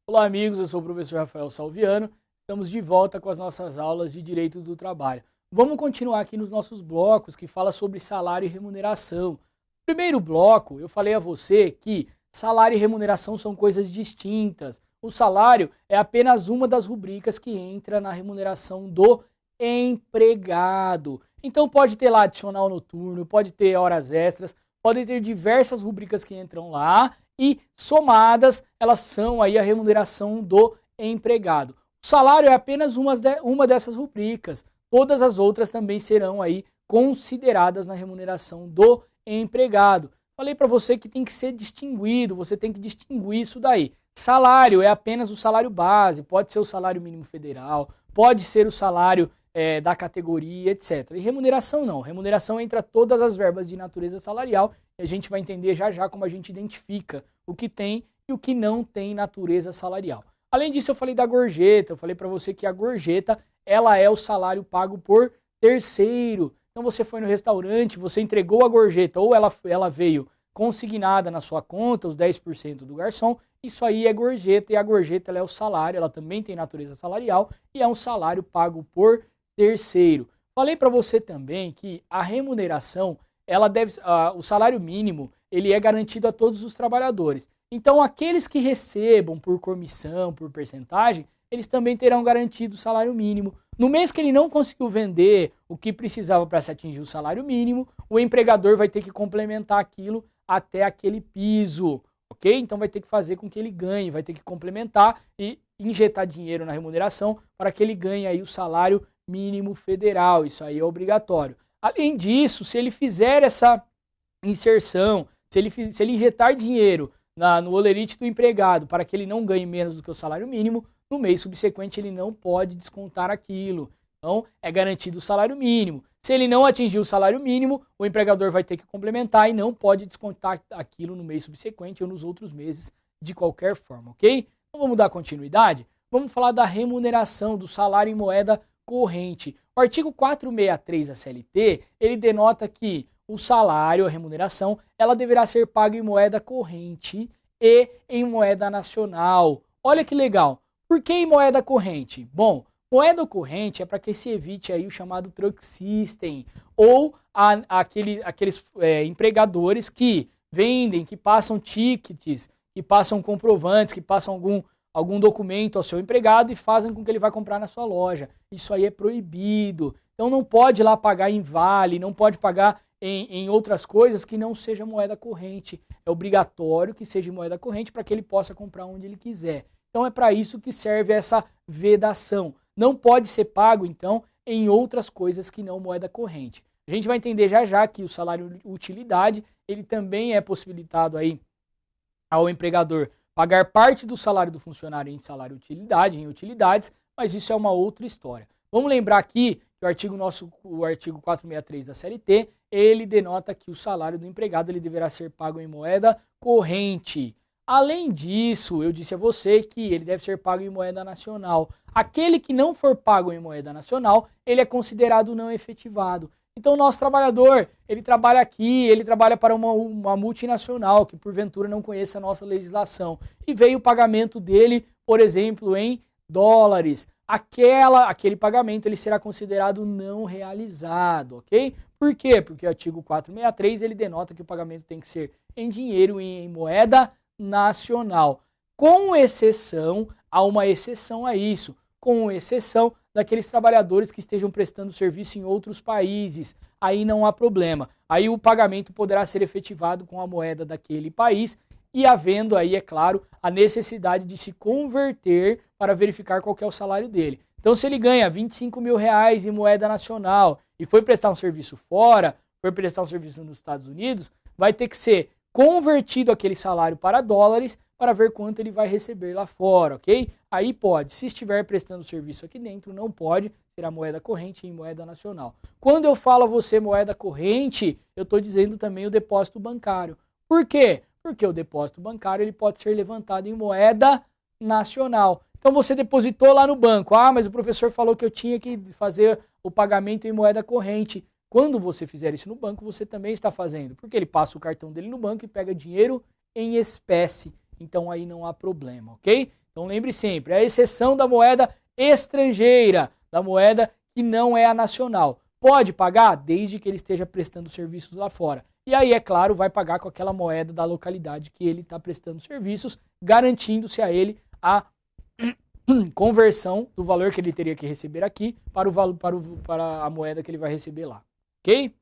Olá, amigos, eu sou o professor Rafael Salviano. Estamos de volta com as nossas aulas de Direito do Trabalho. Vamos continuar aqui nos nossos blocos que fala sobre salário e remuneração. No primeiro bloco, eu falei a você que salário e remuneração são coisas distintas. O salário é apenas uma das rubricas que entra na remuneração do empregado. Então pode ter lá adicional noturno, pode ter horas extras, pode ter diversas rubricas que entram lá e somadas elas são aí a remuneração do empregado. O salário é apenas uma dessas rubricas. Todas as outras também serão aí consideradas na remuneração do empregado. Falei para você que tem que ser distinguido, você tem que distinguir isso daí. Salário é apenas o salário base, pode ser o salário mínimo federal, pode ser o salário da categoria, etc. E remuneração não. Remuneração entra todas as verbas de natureza salarial e a gente vai entender já já como a gente identifica o que tem e o que não tem natureza salarial. Além disso, eu falei da gorjeta, eu falei para você que a gorjeta ela é o salário pago por terceiro. Então você foi no restaurante, você entregou a gorjeta ou ela veio consignada na sua conta, os 10% do garçom, isso aí é gorjeta e a gorjeta ela é o salário, ela também tem natureza salarial e é um salário pago por terceiro. Falei para você também que a remuneração, o salário mínimo, ele é garantido a todos os trabalhadores. Então aqueles que recebam por comissão, por percentagem, eles também terão garantido o salário mínimo. No mês que ele não conseguiu vender o que precisava para se atingir o salário mínimo, o empregador vai ter que complementar aquilo até aquele piso, ok? Então vai ter que fazer com que ele ganhe, vai ter que complementar e injetar dinheiro na remuneração para que ele ganhe aí o salário mínimo federal, isso aí é obrigatório. Além disso, se ele fizer essa inserção, se ele injetar dinheiro no holerite do empregado para que ele não ganhe menos do que o salário mínimo, no mês subsequente ele não pode descontar aquilo. Então, é garantido o salário mínimo. Se ele não atingir o salário mínimo, o empregador vai ter que complementar e não pode descontar aquilo no mês subsequente ou nos outros meses de qualquer forma, ok? Então, vamos dar continuidade? Vamos falar da remuneração do salário em moeda corrente. O artigo 463 da CLT, ele denota que o salário, a remuneração, ela deverá ser paga em moeda corrente e em moeda nacional. Olha que legal. Por que em moeda corrente? Bom, moeda corrente é para que se evite aí o chamado truck system ou aqueles empregadores que vendem, que passam tickets, que passam comprovantes, que passam algum documento ao seu empregado e fazem com que ele vá comprar na sua loja. Isso aí é proibido. Então não pode ir lá pagar em vale, não pode pagar em outras coisas que não seja moeda corrente. É obrigatório que seja moeda corrente para que ele possa comprar onde ele quiser. Então é para isso que serve essa vedação. Não pode ser pago, então, em outras coisas que não moeda corrente. A gente vai entender já já que o salário utilidade, ele também é possibilitado aí ao empregador pagar parte do salário do funcionário em salário utilidade, em utilidades, mas isso é uma outra história. Vamos lembrar aqui que o artigo 463 da CLT, ele denota que o salário do empregado ele deverá ser pago em moeda corrente. Além disso, eu disse a você que ele deve ser pago em moeda nacional. Aquele que não for pago em moeda nacional, ele é considerado não efetivado. Então o nosso trabalhador, ele trabalha aqui, ele trabalha para uma multinacional que porventura não conheça a nossa legislação. E veio o pagamento dele, por exemplo, em dólares. Aquele pagamento ele será considerado não realizado, ok? Por quê? Porque o artigo 463 ele denota que o pagamento tem que ser em dinheiro e em moeda nacional. Com exceção, há uma exceção a isso, com exceção daqueles trabalhadores que estejam prestando serviço em outros países. Aí não há problema. Aí o pagamento poderá ser efetivado com a moeda daquele país e havendo aí, é claro, a necessidade de se converter para verificar qual que é o salário dele. Então, se ele ganha 25 mil reais em moeda nacional e foi prestar um serviço fora, foi prestar um serviço nos Estados Unidos, vai ter que ser convertido aquele salário para dólares para ver quanto ele vai receber lá fora, ok? Aí pode. Se estiver prestando serviço aqui dentro, não pode. Será moeda corrente em moeda nacional. Quando eu falo a você moeda corrente, eu estou dizendo também o depósito bancário. Por quê? Porque o depósito bancário ele pode ser levantado em moeda nacional. Então você depositou lá no banco. Ah, mas o professor falou que eu tinha que fazer o pagamento em moeda corrente. Quando você fizer isso no banco, você também está fazendo. Porque ele passa o cartão dele no banco e pega dinheiro em espécie. Então aí não há problema, ok? Então lembre sempre, a exceção da moeda estrangeira, da moeda que não é a nacional. Pode pagar desde que ele esteja prestando serviços lá fora. E aí, é claro, vai pagar com aquela moeda da localidade que ele está prestando serviços, garantindo-se a ele a conversão do valor que ele teria que receber aqui para a moeda que ele vai receber lá. Ok?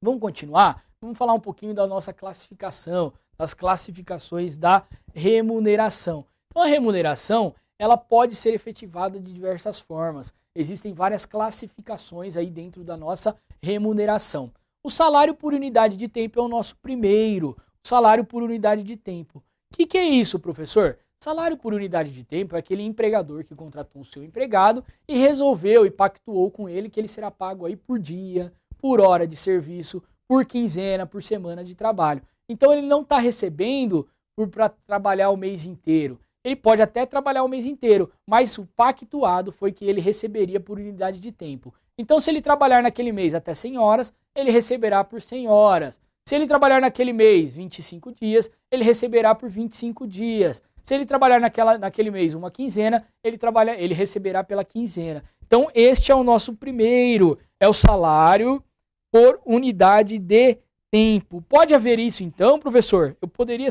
Vamos continuar? Vamos falar um pouquinho da nossa classificação, das classificações da remuneração. Então, a remuneração, ela pode ser efetivada de diversas formas. Existem várias classificações aí dentro da nossa remuneração. O salário por unidade de tempo é o nosso primeiro. O salário por unidade de tempo. O que é isso, professor? Salário por unidade de tempo é aquele empregador que contratou o seu empregado e resolveu e pactuou com ele que ele será pago aí por dia, por hora de serviço, por quinzena, por semana de trabalho. Então ele não está recebendo para trabalhar o mês inteiro. Ele pode até trabalhar o mês inteiro, mas o pactuado foi que ele receberia por unidade de tempo. Então, se ele trabalhar naquele mês até 100 horas, ele receberá por 100 horas. Se ele trabalhar naquele mês 25 dias, ele receberá por 25 dias. Se ele trabalhar naquele mês uma quinzena, ele receberá pela quinzena. Então, este é o nosso primeiro, é o salário por unidade de tempo. Pode haver isso então, professor? Eu poderia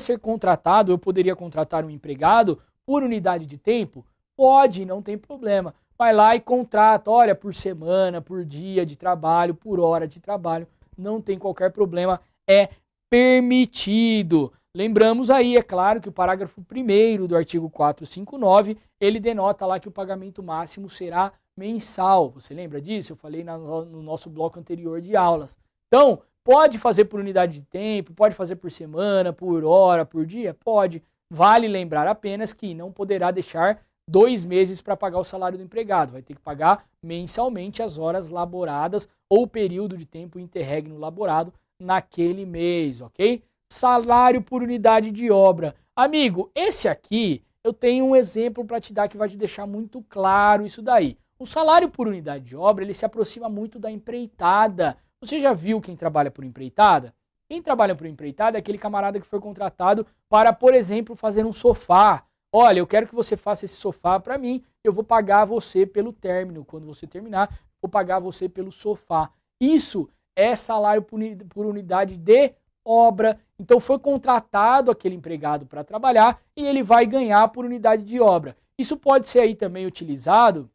contratar um empregado por unidade de tempo? Pode, não tem problema. Vai lá e contrata, olha, por semana, por dia de trabalho, por hora de trabalho, não tem qualquer problema, é permitido. Lembramos aí, é claro, que o parágrafo 1º do artigo 459, ele denota lá que o pagamento máximo será mensal. Você lembra disso? Eu falei no nosso bloco anterior de aulas. Então, pode fazer por unidade de tempo, pode fazer por semana, por hora, por dia? Pode. Vale lembrar apenas que não poderá deixar 2 meses para pagar o salário do empregado. Vai ter que pagar mensalmente as horas laboradas ou o período de tempo interregno laborado naquele mês, ok? Salário por unidade de obra. Amigo, esse aqui eu tenho um exemplo para te dar que vai te deixar muito claro isso daí. O salário por unidade de obra, ele se aproxima muito da empreitada. Você já viu quem trabalha por empreitada? Quem trabalha por empreitada é aquele camarada que foi contratado para, por exemplo, fazer um sofá. Olha, eu quero que você faça esse sofá para mim, eu vou pagar você pelo término. Quando você terminar, vou pagar você pelo sofá. Isso é salário por unidade de obra. Então foi contratado aquele empregado para trabalhar e ele vai ganhar por unidade de obra. Isso pode ser aí também utilizado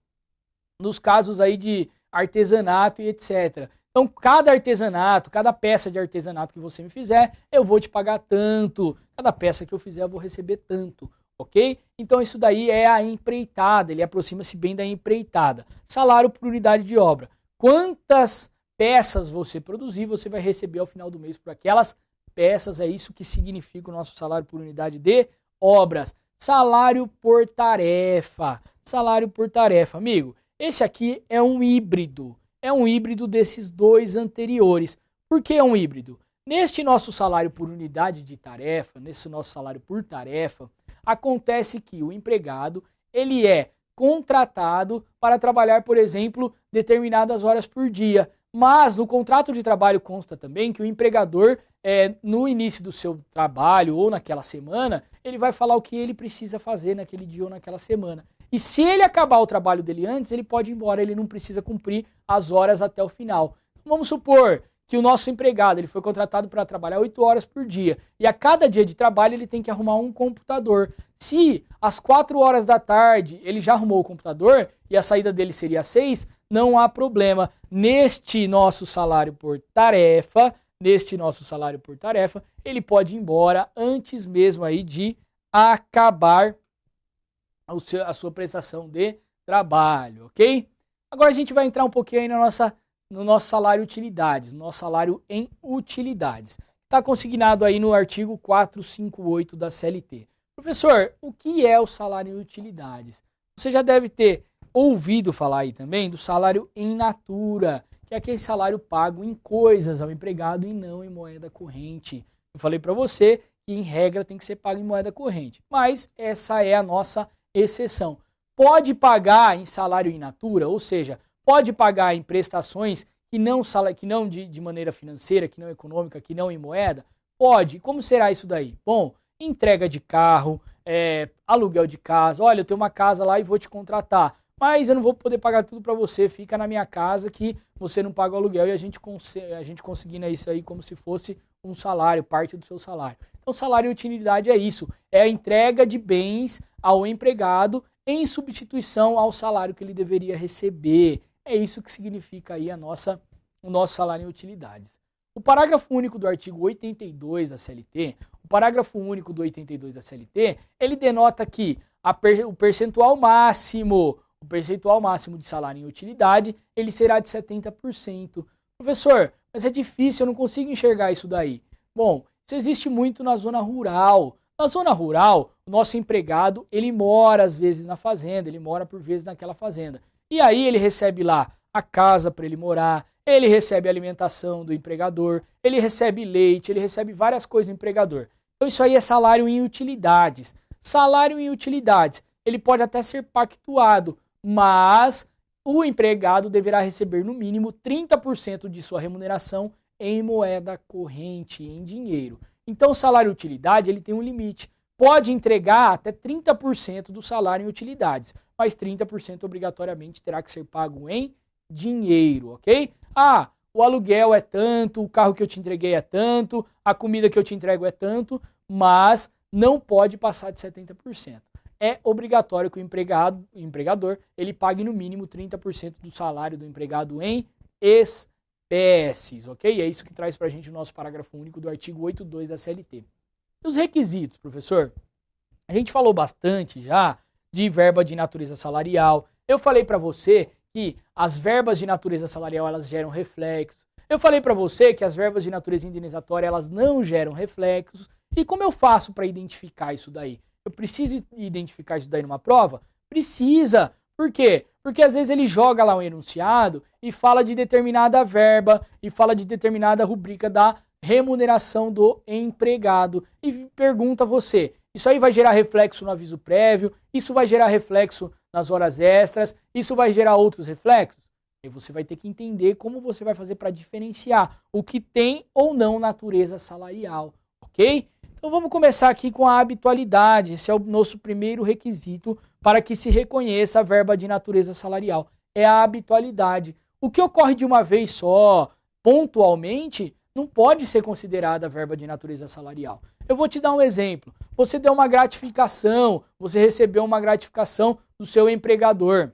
nos casos aí de artesanato e etc. Então, cada artesanato, cada peça de artesanato que você me fizer, eu vou te pagar tanto. Cada peça que eu fizer, eu vou receber tanto. Ok? Então, isso daí é a empreitada. Ele aproxima-se bem da empreitada. Salário por unidade de obra. Quantas peças você produzir, você vai receber ao final do mês por aquelas peças. É isso que significa o nosso salário por unidade de obras. Salário por tarefa. Salário por tarefa. Amigo, esse aqui é um híbrido. É um híbrido desses dois anteriores. Por que é um híbrido? Neste nosso salário por unidade de tarefa, nesse nosso salário por tarefa, acontece que o empregado, ele é contratado para trabalhar, por exemplo, determinadas horas por dia. Mas no contrato de trabalho consta também que o empregador, no início do seu trabalho ou naquela semana, ele vai falar o que ele precisa fazer naquele dia ou naquela semana. E se ele acabar o trabalho dele antes, ele pode ir embora, ele não precisa cumprir as horas até o final. Vamos supor que o nosso empregado ele foi contratado para trabalhar 8 horas por dia e a cada dia de trabalho ele tem que arrumar um computador. Se às 4 horas da tarde ele já arrumou o computador e a saída dele seria às 6, não há problema. Neste nosso salário por tarefa, ele pode ir embora antes mesmo aí de acabar a sua prestação de trabalho, ok? Agora a gente vai entrar um pouquinho aí no nosso salário utilidades, no nosso salário em utilidades. Está consignado aí no artigo 458 da CLT. Professor, o que é o salário em utilidades? Você já deve ter ouvido falar aí também do salário em natura, que é aquele salário pago em coisas ao empregado e não em moeda corrente. Eu falei para você que em regra tem que ser pago em moeda corrente, mas essa é a nossa exceção. Pode pagar em salário in natura, ou seja, pode pagar em prestações que não de maneira financeira, que não econômica, que não em moeda? Pode. Como será isso daí? Bom, entrega de carro, aluguel de casa. Olha, eu tenho uma casa lá e vou te contratar, mas eu não vou poder pagar tudo para você, fica na minha casa que você não paga o aluguel e a gente conseguindo isso aí como se fosse um salário, parte do seu salário. Então, salário e utilidade é isso, é a entrega de bens ao empregado em substituição ao salário que ele deveria receber. É isso que significa aí o nosso salário em utilidades. O parágrafo único do artigo 82 da CLT, ele denota que o percentual máximo de salário em utilidade, ele será de 70%. Professor, mas é difícil, eu não consigo enxergar isso daí. Bom, isso existe muito na zona rural. Na zona rural, o nosso empregado, ele mora às vezes na fazenda, ele mora por vezes naquela fazenda. E aí ele recebe lá a casa para ele morar, ele recebe a alimentação do empregador, ele recebe leite, ele recebe várias coisas do empregador. Então isso aí é salário em utilidades. Salário em utilidades, ele pode até ser pactuado, mas o empregado deverá receber no mínimo 30% de sua remuneração em moeda corrente, em dinheiro. Então o salário em utilidade ele tem um limite. Pode entregar até 30% do salário em utilidades, mas 30% obrigatoriamente terá que ser pago em dinheiro, ok? Ah, o aluguel é tanto, o carro que eu te entreguei é tanto, a comida que eu te entrego é tanto, mas não pode passar de 70%. É obrigatório que o empregador ele pague no mínimo 30% do salário do empregado em espécies, ok? É isso que traz pra gente o nosso parágrafo único do artigo 82 da CLT. E os requisitos, professor? A gente falou bastante já de verba de natureza salarial. Eu falei para você que as verbas de natureza salarial elas geram reflexos. Eu falei para você que as verbas de natureza indenizatória elas não geram reflexos. E como eu faço para identificar isso daí? Eu preciso identificar isso daí numa prova? Precisa. Por quê? Porque às vezes ele joga lá um enunciado e fala de determinada verba e fala de determinada rubrica da remuneração do empregado e pergunta a você, isso aí vai gerar reflexo no aviso prévio? Isso vai gerar reflexo nas horas extras? Isso vai gerar outros reflexos? E você vai ter que entender como você vai fazer para diferenciar o que tem ou não natureza salarial, ok? Então vamos começar aqui com a habitualidade. Esse é o nosso primeiro requisito para que se reconheça a verba de natureza salarial. É a habitualidade. O que ocorre de uma vez só, pontualmente, não pode ser considerada verba de natureza salarial. Eu vou te dar um exemplo. Você deu uma gratificação, você recebeu uma gratificação do seu empregador.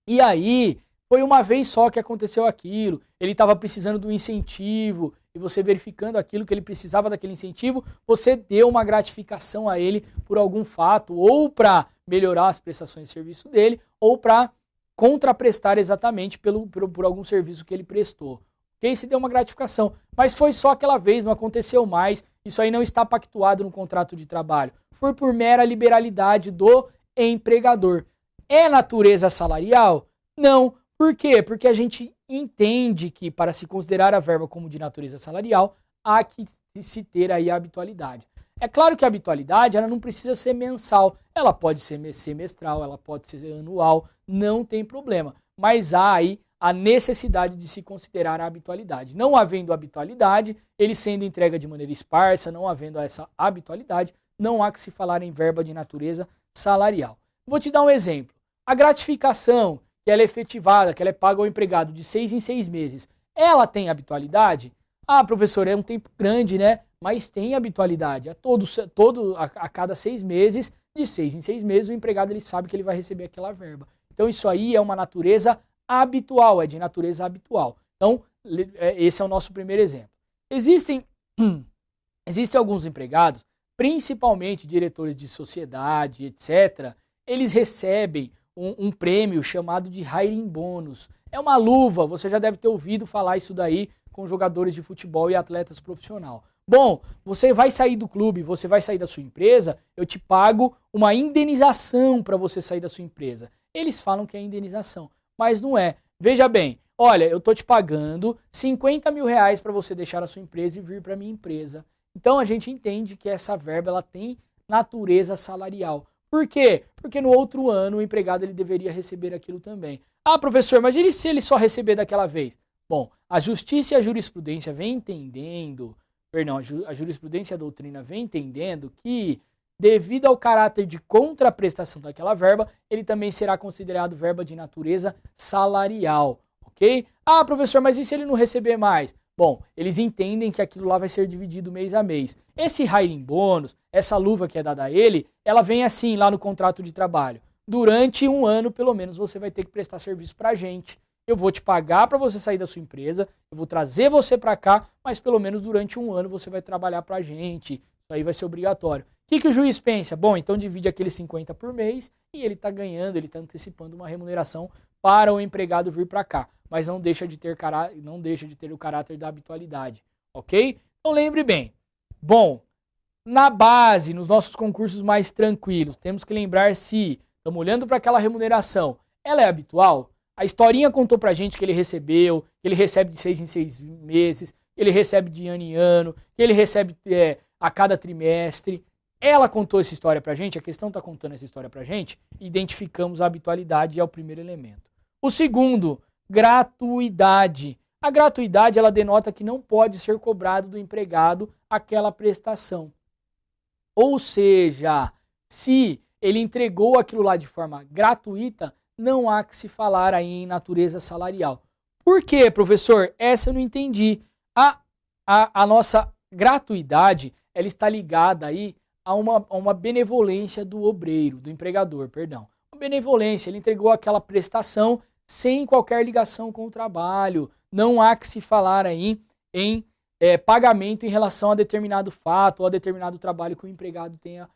E aí, foi uma vez só que aconteceu aquilo. Ele estava precisando do incentivo e você verificando aquilo que ele precisava daquele incentivo, você deu uma gratificação a ele por algum fato, ou para melhorar as prestações de serviço dele, ou para contraprestar exatamente por algum serviço que ele prestou. Ok? Se deu uma gratificação, mas foi só aquela vez, não aconteceu mais, isso aí não está pactuado no contrato de trabalho. Foi por mera liberalidade do empregador. É natureza salarial? Não. Por quê? Porque a gente entende que para se considerar a verba como de natureza salarial, há que se ter aí a habitualidade. É claro que a habitualidade ela não precisa ser mensal, ela pode ser semestral, ela pode ser anual, não tem problema. Mas há aí a necessidade de se considerar a habitualidade. Não havendo habitualidade, ele sendo entregue de maneira esparsa, não havendo essa habitualidade, não há que se falar em verba de natureza salarial. Vou te dar um exemplo. A gratificação que ela é efetivada, que ela é paga ao empregado de 6 em 6 meses, ela tem habitualidade? Ah, professor, é um tempo grande, né? Mas tem habitualidade. A cada 6 meses, de 6 em 6 meses, o empregado ele sabe que ele vai receber aquela verba. Então isso aí é uma natureza habitual, é de natureza habitual. Então, esse é o nosso primeiro exemplo. Existem alguns empregados, principalmente diretores de sociedade, etc., eles recebem um prêmio chamado de hiring bônus. É uma luva, você já deve ter ouvido falar isso daí com jogadores de futebol e atletas profissionais. Bom, você vai sair do clube, você vai sair da sua empresa, eu te pago uma indenização para você sair da sua empresa. Eles falam que é indenização, mas não é. Veja bem, olha, eu tô te pagando 50 mil reais para você deixar a sua empresa e vir para minha empresa. Então a gente entende que essa verba ela tem natureza salarial. Por quê? Porque no outro ano o empregado ele deveria receber aquilo também. Ah, professor, mas se ele só receber daquela vez? Bom, a justiça e a jurisprudência vem entendendo, a jurisprudência e a doutrina vem entendendo que devido ao caráter de contraprestação daquela verba, ele também será considerado verba de natureza salarial, ok? Ah, professor, mas e se ele não receber mais? Bom, eles entendem que aquilo lá vai ser dividido mês a mês. Esse hiring bônus, essa luva que é dada a ele, ela vem assim lá no contrato de trabalho. Durante um ano, pelo menos, você vai ter que prestar serviço pra gente. Eu vou te pagar para você sair da sua empresa, eu vou trazer você para cá, mas pelo menos durante um ano você vai trabalhar pra gente. Isso aí vai ser obrigatório. O que o juiz pensa? Bom, então divide aqueles 50 por mês e ele está ganhando, ele está antecipando uma remuneração para o empregado vir para cá. Mas não deixa de ter o caráter da habitualidade, ok? Então lembre bem. Bom, na base, nos nossos concursos mais tranquilos, temos que lembrar se estamos olhando para aquela remuneração, ela é habitual? A historinha contou pra gente que ele recebeu, que ele recebe de 6 em 6 meses, que ele recebe de ano em ano, que ele recebe a cada trimestre. Ela contou essa história pra gente, a questão está contando essa história pra gente, identificamos a habitualidade, é o primeiro elemento. O segundo, gratuidade. A gratuidade, ela denota que não pode ser cobrado do empregado aquela prestação. Ou seja, se ele entregou aquilo lá de forma gratuita, não há que se falar aí em natureza salarial. Por quê, professor? Essa eu não entendi. A nossa gratuidade, ela está ligada aí a uma benevolência do obreiro, do empregador, perdão. Uma benevolência, ele entregou aquela prestação sem qualquer ligação com o trabalho. Não há que se falar aí em pagamento em relação a determinado fato ou a determinado trabalho que o empregado tenha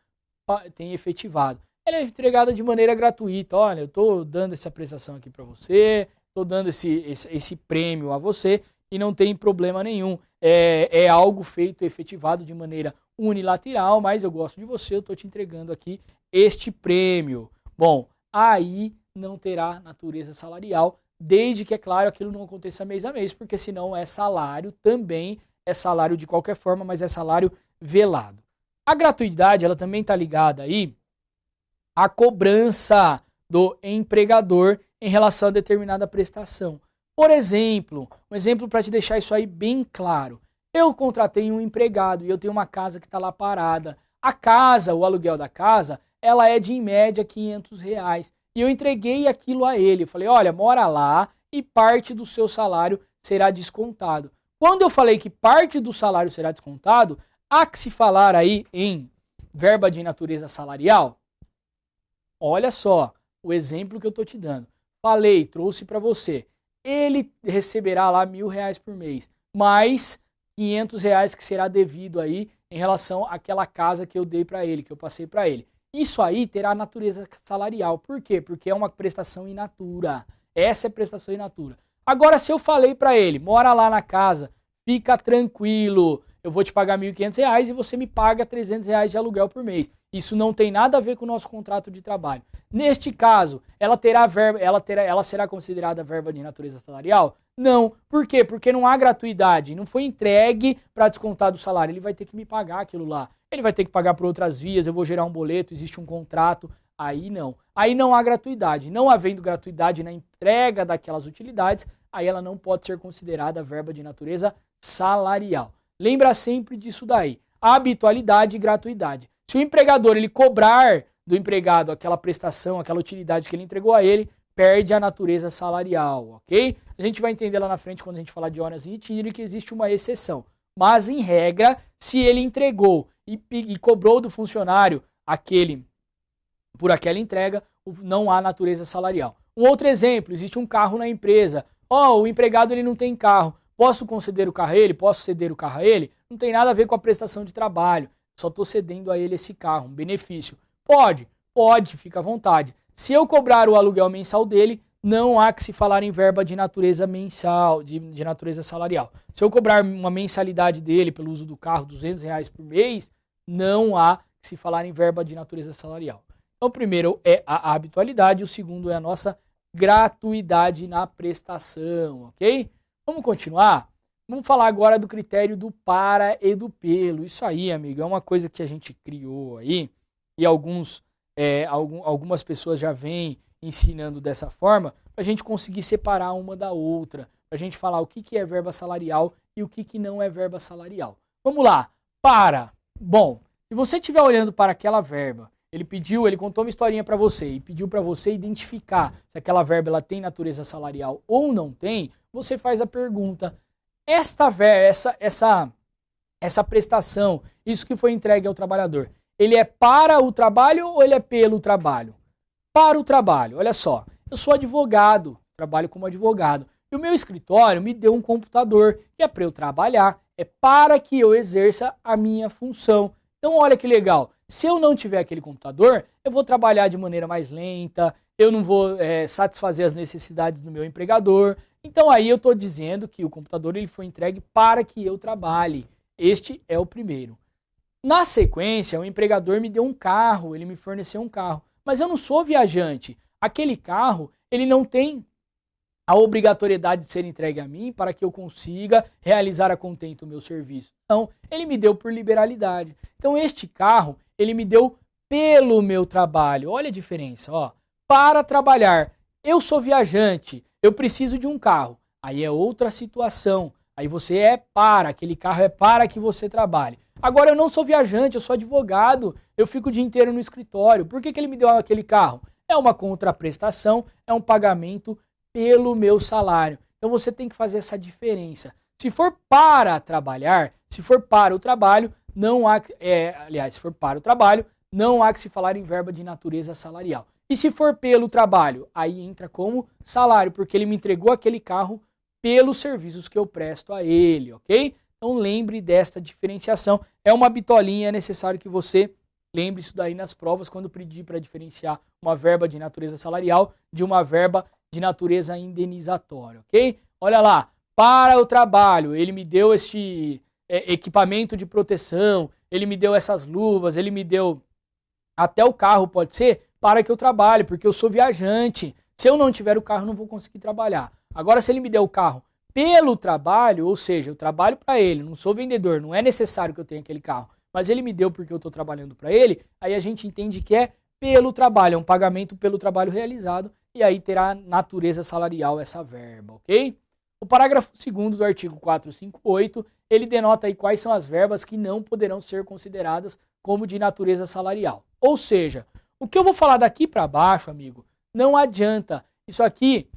efetivado. Ela é entregada de maneira gratuita. Olha, eu estou dando essa prestação aqui para você, estou dando esse prêmio a você e não tem problema nenhum. É algo feito, efetivado de maneira unilateral, mas eu gosto de você, eu estou te entregando aqui este prêmio. Bom, aí não terá natureza salarial, desde que, é claro, aquilo não aconteça mês a mês, porque senão é salário também, é salário de qualquer forma, mas é salário velado. A gratuidade, ela também está ligada aí à cobrança do empregador em relação a determinada prestação. Por exemplo, um exemplo para te deixar isso aí bem claro. Eu contratei um empregado e eu tenho uma casa que está lá parada. A casa, o aluguel da casa, ela é de em média R$500. E eu entreguei aquilo a ele. Eu falei, olha, mora lá e parte do seu salário será descontado. Quando eu falei que parte do salário será descontado, há que se falar aí em verba de natureza salarial? Olha só o exemplo que eu estou te dando. Falei, trouxe para você. Ele receberá lá R$1.000 por mês, mais R$500 que será devido aí em relação àquela casa que eu dei para ele, que eu passei para ele. Isso aí terá natureza salarial. Por quê? Porque é uma prestação in natura. Essa é prestação in natura. Agora, se eu falei para ele, mora lá na casa, fica tranquilo, eu vou te pagar R$1.500 e você me paga R$300 de aluguel por mês. Isso não tem nada a ver com o nosso contrato de trabalho. Neste caso, ela será considerada verba de natureza salarial? Não. Por quê? Porque não há gratuidade. Não foi entregue para descontar do salário. Ele vai ter que me pagar aquilo lá. Ele vai ter que pagar por outras vias, eu vou gerar um boleto, existe um contrato. Aí não. Aí não há gratuidade. Não havendo gratuidade na entrega daquelas utilidades, aí ela não pode ser considerada verba de natureza salarial. Lembra sempre disso daí. Habitualidade e gratuidade. Se o empregador ele cobrar do empregado aquela prestação, aquela utilidade que ele entregou a ele, perde a natureza salarial, ok? A gente vai entender lá na frente, quando a gente falar de horas em itinerário, que existe uma exceção. Mas, em regra, se ele entregou e cobrou do funcionário por aquela entrega, não há natureza salarial. Um outro exemplo, existe um carro na empresa. O empregado ele não tem carro. Posso conceder o carro a ele? Posso ceder o carro a ele? Não tem nada a ver com a prestação de trabalho. Só estou cedendo a ele esse carro, um benefício. Pode, fica à vontade. Se eu cobrar o aluguel mensal dele, não há que se falar em verba de natureza mensal, de natureza salarial. Se eu cobrar uma mensalidade dele pelo uso do carro, R$200 por mês, não há que se falar em verba de natureza salarial. Então, o primeiro é a habitualidade, o segundo é a nossa gratuidade na prestação, ok? Vamos continuar? Vamos falar agora do critério do para e do pelo. Isso aí, amigo, é uma coisa que a gente criou aí e algumas pessoas já vêm ensinando dessa forma para a gente conseguir separar uma da outra, para a gente falar o que é verba salarial e o que não é verba salarial. Vamos lá. Para. Bom, Se você estiver olhando para aquela verba, ele contou uma historinha para você e pediu para você identificar se aquela verba ela tem natureza salarial ou não tem, você faz a pergunta: essa prestação, isso que foi entregue ao trabalhador, ele é para o trabalho ou ele é pelo trabalho? Para o trabalho. Olha só, eu sou advogado, trabalho como advogado, e o meu escritório me deu um computador que é para eu trabalhar, é para que eu exerça a minha função. Então olha que legal, se eu não tiver aquele computador, eu vou trabalhar de maneira mais lenta, eu não vou satisfazer as necessidades do meu empregador. Então aí eu estou dizendo que o computador ele foi entregue para que eu trabalhe. Este é o primeiro. Na sequência, o empregador me deu um carro, ele me forneceu um carro, mas eu não sou viajante. Aquele carro, ele não tem a obrigatoriedade de ser entregue a mim para que eu consiga realizar a contento o meu serviço. Então, ele me deu por liberalidade. Então, este carro, ele me deu pelo meu trabalho. Olha a diferença, ó. Para trabalhar, eu sou viajante, eu preciso de um carro. Aí é outra situação. Aí você aquele carro é para que você trabalhe. Agora eu não sou viajante, eu sou advogado, eu fico o dia inteiro no escritório. Por que ele me deu aquele carro? É uma contraprestação, é um pagamento pelo meu salário. Então você tem que fazer essa diferença. Se for para trabalhar, se for para o trabalho, não há, se for para o trabalho, não há que se falar em verba de natureza salarial. E se for pelo trabalho, aí entra como salário, porque ele me entregou aquele carro pelos serviços que eu presto a ele, ok? Então lembre desta diferenciação. É uma bitolinha, é necessário que você lembre isso daí nas provas, quando pedir para diferenciar uma verba de natureza salarial de uma verba de natureza indenizatória, ok? Olha lá, para o trabalho, ele me deu este equipamento de proteção, ele me deu essas luvas, ele me deu até o carro, pode ser, para que eu trabalhe, porque eu sou viajante. Se eu não tiver o carro, não vou conseguir trabalhar. Agora, se ele me der o carro pelo trabalho, ou seja, eu trabalho para ele, não sou vendedor, não é necessário que eu tenha aquele carro, mas ele me deu porque eu estou trabalhando para ele, aí a gente entende que é pelo trabalho, é um pagamento pelo trabalho realizado, e aí terá natureza salarial essa verba, ok? O parágrafo 2º do artigo 458, ele denota aí quais são as verbas que não poderão ser consideradas como de natureza salarial. Ou seja, o que eu vou falar daqui para baixo, amigo, não adianta. Isso aqui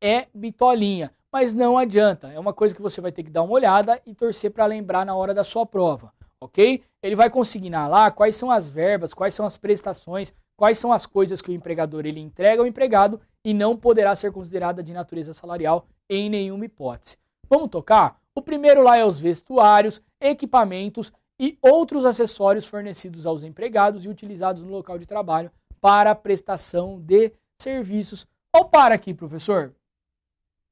é bitolinha, mas não adianta. É uma coisa que você vai ter que dar uma olhada e torcer para lembrar na hora da sua prova, ok? Ele vai consignar lá quais são as verbas, quais são as prestações, quais são as coisas que o empregador ele entrega ao empregado e não poderá ser considerada de natureza salarial em nenhuma hipótese. Vamos tocar? O primeiro lá é os vestuários, equipamentos e outros acessórios fornecidos aos empregados e utilizados no local de trabalho para a prestação de serviços. Olha o para aqui, professor.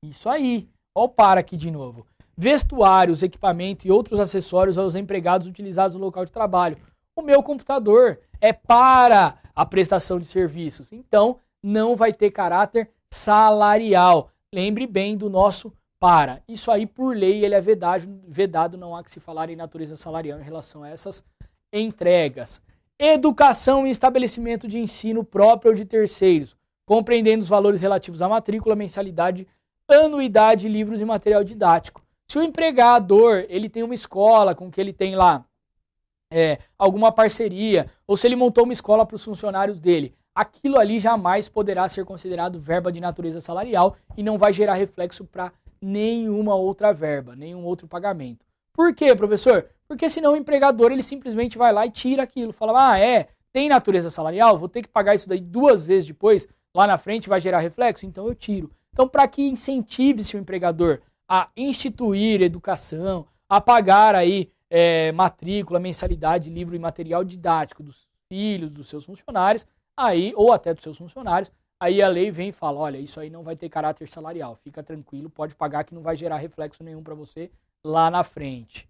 Isso aí. Olha o para aqui de novo. Vestuários, equipamento e outros acessórios aos empregados utilizados no local de trabalho. O meu computador é para a prestação de serviços. Então, não vai ter caráter salarial. Lembre bem do nosso para. Isso aí, por lei, ele é vedado, não há que se falar em natureza salarial em relação a essas entregas. Educação e estabelecimento de ensino próprio ou de terceiros, compreendendo os valores relativos à matrícula, mensalidade, anuidade, livros e material didático. Se o empregador ele tem uma escola com que ele tem lá alguma parceria, ou se ele montou uma escola para os funcionários dele, aquilo ali jamais poderá ser considerado verba de natureza salarial e não vai gerar reflexo para nenhuma outra verba, nenhum outro pagamento. Por quê, professor? Porque senão o empregador ele simplesmente vai lá e tira aquilo, fala, tem natureza salarial, vou ter que pagar isso daí 2 vezes depois, lá na frente vai gerar reflexo, então eu tiro. Então, para que incentive-se o empregador a instituir educação, a pagar aí matrícula, mensalidade, livro e material didático dos filhos, dos seus funcionários, aí, ou até dos seus funcionários, aí a lei vem e fala, olha, isso aí não vai ter caráter salarial, fica tranquilo, pode pagar que não vai gerar reflexo nenhum para você lá na frente.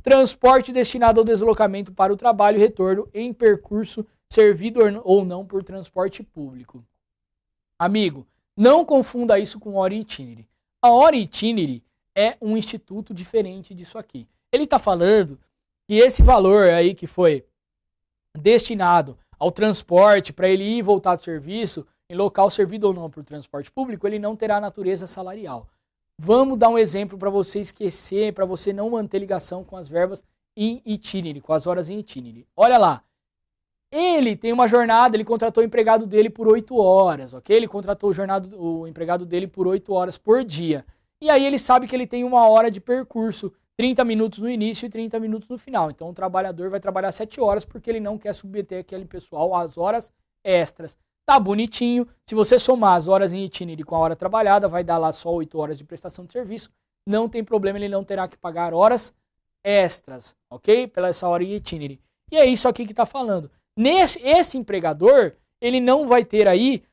Transporte destinado ao deslocamento para o trabalho e retorno em percurso servido ou não por transporte público. Amigo, não confunda isso com hora itinerary. A hora itinerary é um instituto diferente disso aqui. Ele está falando que esse valor aí que foi destinado ao transporte para ele ir e voltar do serviço, em local servido ou não por transporte público, ele não terá natureza salarial. Vamos dar um exemplo para você esquecer, para você não manter ligação com as verbas em itinerary, com as horas em itinerary. Olha lá, ele tem uma jornada, ele contratou o empregado dele por 8 horas, ok? Ele contratou o empregado dele por 8 horas por dia. E aí ele sabe que ele tem 1 hora de percurso, 30 minutos no início e 30 minutos no final. Então o trabalhador vai trabalhar 7 horas porque ele não quer submeter aquele pessoal às horas extras. Tá bonitinho, se você somar as horas em itinerary com a hora trabalhada, vai dar lá só 8 horas de prestação de serviço. Não tem problema, ele não terá que pagar horas extras, ok? Pela essa hora em itinerary. E é isso aqui que está falando. Esse empregador, ele não vai ter aí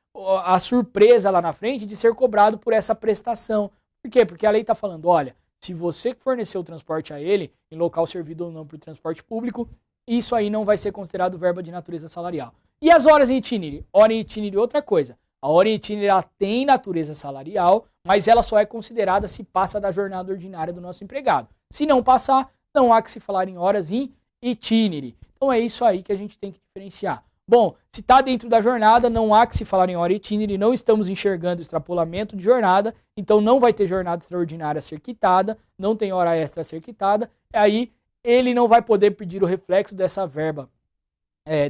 a surpresa lá na frente de ser cobrado por essa prestação. Por quê? Porque a lei está falando, olha, se você forneceu o transporte a ele, em local servido ou não para o transporte público, isso aí não vai ser considerado verba de natureza salarial. E as horas em itinerary? Hora em itinerary é outra coisa. A hora em itinerary ela tem natureza salarial, mas ela só é considerada se passa da jornada ordinária do nosso empregado. Se não passar, não há que se falar em horas em itinerary. Então é isso aí que a gente tem que diferenciar. Bom, se está dentro da jornada, não há que se falar em hora itinerary, não estamos enxergando extrapolamento de jornada, então não vai ter jornada extraordinária a ser quitada, não tem hora extra a ser quitada, aí ele não vai poder pedir o reflexo dessa verba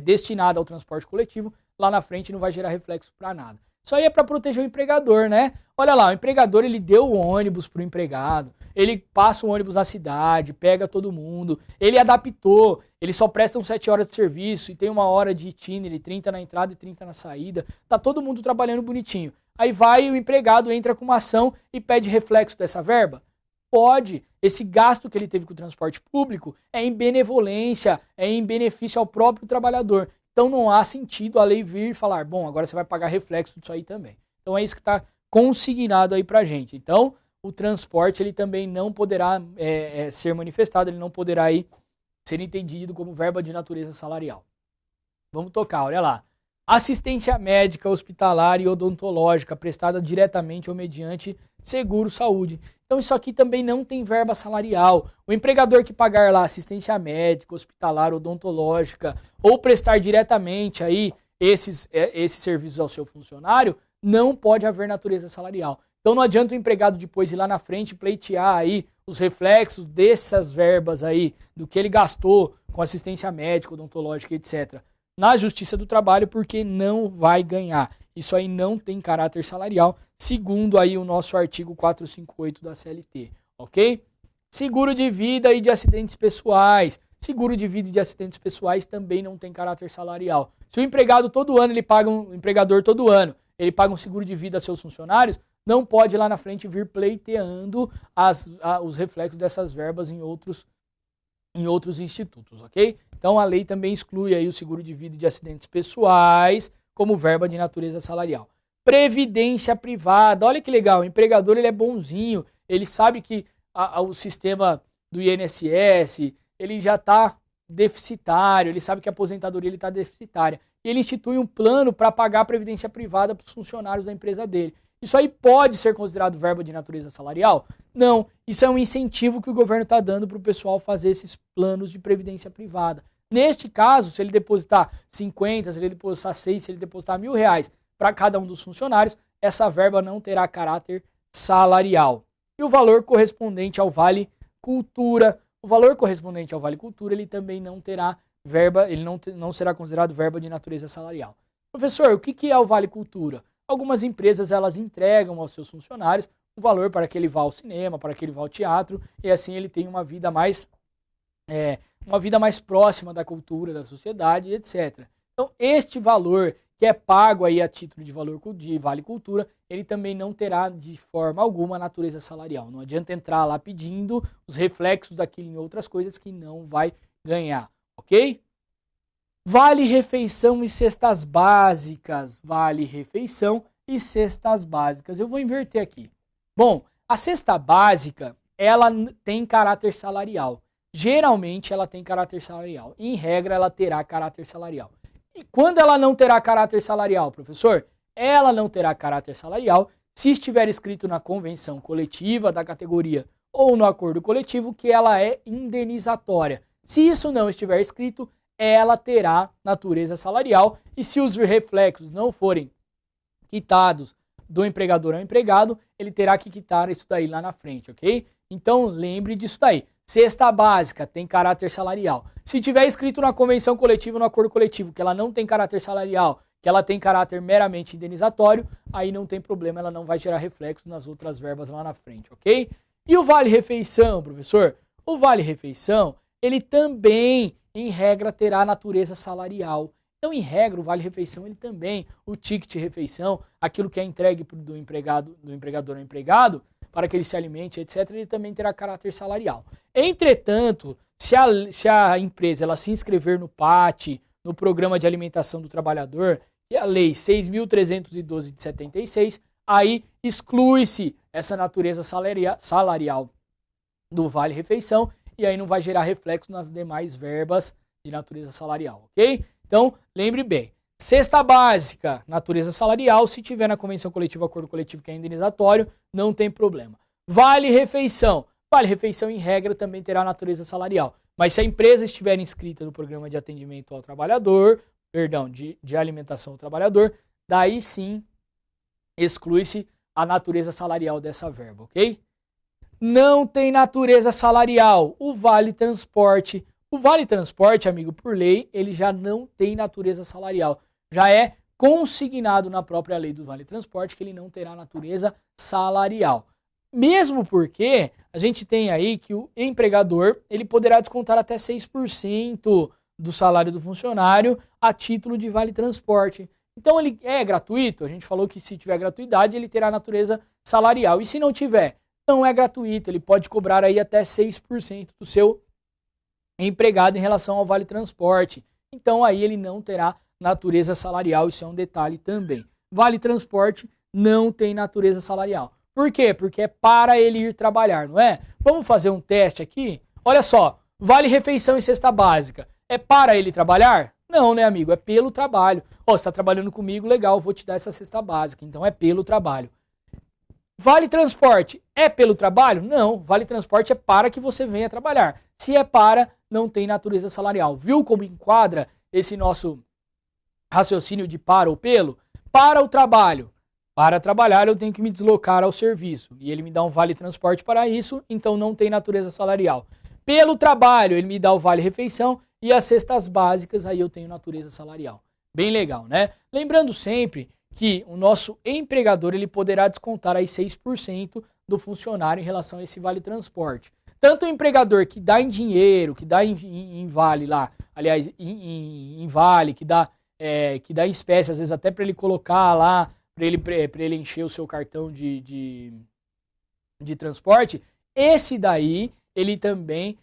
destinada ao transporte coletivo, lá na frente não vai gerar reflexo para nada. Isso aí é para proteger o empregador, né? Olha lá, o empregador ele deu o ônibus pro empregado, ele passa o ônibus na cidade, pega todo mundo, ele adaptou, ele só presta 7 horas de serviço e tem 1 hora de itinerary, 30 na entrada e 30 na saída, tá todo mundo trabalhando bonitinho. Aí vai o empregado, entra com uma ação e pede reflexo dessa verba? Pode. Esse gasto que ele teve com o transporte público é em benevolência, é em benefício ao próprio trabalhador. Então não há sentido a lei vir e falar, bom, agora você vai pagar reflexo disso aí também. Então é isso que está consignado aí pra gente. Então o transporte ele também não poderá ser manifestado, ele não poderá aí ser entendido como verba de natureza salarial. Vamos tocar, olha lá. Assistência médica, hospitalar e odontológica prestada diretamente ou mediante seguro-saúde. Então isso aqui também não tem verba salarial. O empregador que pagar lá assistência médica, hospitalar, odontológica ou prestar diretamente aí esses serviços ao seu funcionário, não pode haver natureza salarial. Então não adianta o empregado depois ir lá na frente pleitear aí os reflexos dessas verbas aí, do que ele gastou com assistência médica, odontológica, etc. na Justiça do Trabalho, porque não vai ganhar. Isso aí não tem caráter salarial, segundo aí o nosso artigo 458 da CLT, ok? Seguro de vida e de acidentes pessoais. Seguro de vida e de acidentes pessoais também não tem caráter salarial. Se o empregado todo ano, o empregador todo ano, ele paga um seguro de vida a seus funcionários, não pode lá na frente vir pleiteando os reflexos dessas verbas em outros institutos, ok? Então a lei também exclui aí o seguro de vida e de acidentes pessoais como verba de natureza salarial. Previdência privada, olha que legal, o empregador ele é bonzinho, ele sabe que o sistema do INSS ele já está deficitário, ele sabe que a aposentadoria está deficitária. E ele institui um plano para pagar a previdência privada para os funcionários da empresa dele. Isso aí pode ser considerado verba de natureza salarial? Não, isso é um incentivo que o governo está dando para o pessoal fazer esses planos de previdência privada. Neste caso, se ele depositar 50, se ele depositar 6, se ele depositar R$1.000 para cada um dos funcionários, essa verba não terá caráter salarial. E o valor correspondente ao Vale Cultura, ele também não terá verba, ele não será considerado verba de natureza salarial. Professor, o que é o Vale Cultura? Algumas empresas elas entregam aos seus funcionários um valor para que ele vá ao cinema, para que ele vá ao teatro, e assim ele tem uma vida mais próxima da cultura, da sociedade, etc. Então, este valor que é pago aí a título de Vale Cultura, ele também não terá de forma alguma natureza salarial. Não adianta entrar lá pedindo os reflexos daquilo em outras coisas que não vai ganhar, ok? Vale refeição e cestas básicas. Vale refeição e cestas básicas. Eu vou inverter aqui. Bom, a cesta básica, ela tem caráter salarial. Geralmente ela tem caráter salarial. Em regra, ela terá caráter salarial. E quando ela não terá caráter salarial, professor? Ela não terá caráter salarial se estiver escrito na convenção coletiva da categoria ou no acordo coletivo que ela é indenizatória. Se isso não estiver escrito, ela terá natureza salarial e se os reflexos não forem quitados do empregador ao empregado, ele terá que quitar isso daí lá na frente, ok? Então lembre disso daí. Cesta básica tem caráter salarial. Se tiver escrito na convenção coletiva, no acordo coletivo, que ela não tem caráter salarial, que ela tem caráter meramente indenizatório, aí não tem problema, ela não vai gerar reflexo nas outras verbas lá na frente, ok? E o vale-refeição, professor? O vale-refeição, ele também, em regra, terá natureza salarial. Então, em regra, o vale-refeição, ele também, o ticket-refeição, aquilo que é entregue do empregador ao empregado, para que ele se alimente, etc., ele também terá caráter salarial. Entretanto, se a empresa ela se inscrever no PAT, no Programa de Alimentação do Trabalhador, que é a Lei 6.312 de 76, aí exclui-se essa natureza salarial do vale-refeição e aí não vai gerar reflexo nas demais verbas de natureza salarial, ok? Então, lembre bem, cesta básica, natureza salarial, se tiver na convenção coletiva, acordo coletivo que é indenizatório, não tem problema. Vale-refeição. Vale-refeição, em regra, também terá natureza salarial. Mas se a empresa estiver inscrita no programa de atendimento ao trabalhador, de alimentação ao trabalhador, daí sim exclui-se a natureza salarial dessa verba, ok? Não tem natureza salarial o vale-transporte. O vale-transporte, amigo, por lei, ele já não tem natureza salarial. Já é consignado na própria lei do vale-transporte que ele não terá natureza salarial. Mesmo porque a gente tem aí que o empregador ele poderá descontar até 6% do salário do funcionário a título de vale-transporte. Então ele é gratuito, a gente falou que se tiver gratuidade ele terá natureza salarial. E se não tiver, não é gratuito, ele pode cobrar aí até 6% do seu empregado em relação ao vale-transporte. Então aí ele não terá natureza salarial, isso é um detalhe também. Vale-transporte não tem natureza salarial. Por quê? Porque é para ele ir trabalhar, não é? Vamos fazer um teste aqui? Olha só, vale-refeição e cesta básica. É para ele trabalhar? Não, né, amigo? É pelo trabalho. Ó, você está trabalhando comigo, legal, vou te dar essa cesta básica. Então é pelo trabalho. Vale-transporte é pelo trabalho? Não, vale-transporte é para que você venha trabalhar. Se é para, não tem natureza salarial. Viu como enquadra esse nosso raciocínio de para ou pelo? Para o trabalho. Para trabalhar eu tenho que me deslocar ao serviço e ele me dá um vale-transporte para isso, então não tem natureza salarial. Pelo trabalho ele me dá o vale-refeição e as cestas básicas, aí eu tenho natureza salarial. Bem legal, né? Lembrando sempre que o nosso empregador ele poderá descontar aí 6% do funcionário em relação a esse vale-transporte. Tanto o empregador que dá em dinheiro, que dá em vale lá, aliás, em vale, que dá em espécie, às vezes até para ele colocar lá, para ele encher o seu cartão de transporte, esse daí ele também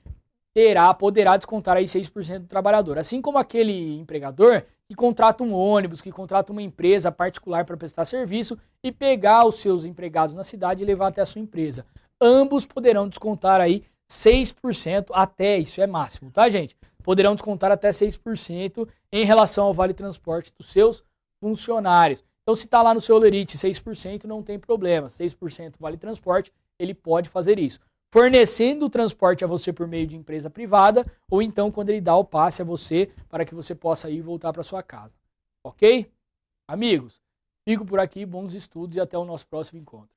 poderá descontar aí 6% do trabalhador. Assim como aquele empregador que contrata um ônibus, que contrata uma empresa particular para prestar serviço e pegar os seus empregados na cidade e levar até a sua empresa. Ambos poderão descontar aí 6% até, isso é máximo, tá, gente? Poderão descontar até 6% em relação ao vale-transporte dos seus funcionários. Então, se está lá no seu Olerite 6%, não tem problema. 6% vale-transporte, ele pode fazer isso. Fornecendo o transporte a você por meio de empresa privada, ou então quando ele dá o passe a você para que você possa ir e voltar para sua casa. Ok? Amigos, fico por aqui, bons estudos e até o nosso próximo encontro.